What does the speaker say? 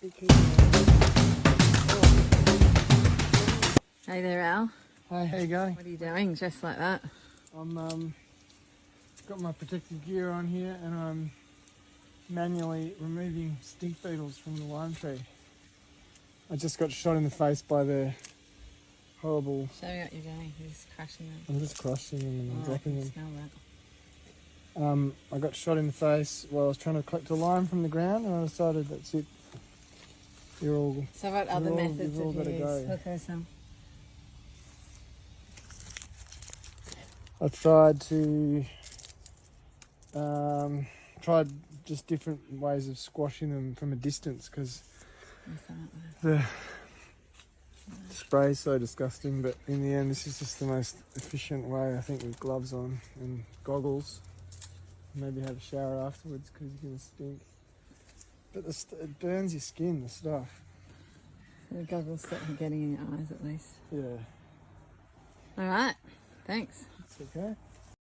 Hey there, Al. Hey, how you going? What are you doing dressed like that? I'm got my protective gear on here and I'm manually removing stink beetles from the lime tree. I just got shot in the face by the horrible... Show me what you're doing. You're just crushing them. I'm just crushing them and I dropping can them. smell that. I got shot in the face while I was trying to collect a lime from the ground and I decided that's it. You're all... So what other methods you've all have you gotta used? go. Look, there's some. I tried to... tried just different ways of squashing them from a distance because the spray is so disgusting, but in the end this is just the most efficient way, I think, with gloves on and goggles. Maybe have a shower afterwards because you're going to stink. But it burns your skin, the stuff. The goggles stop you getting in your eyes at least. Yeah, All right. Thanks. it's okay.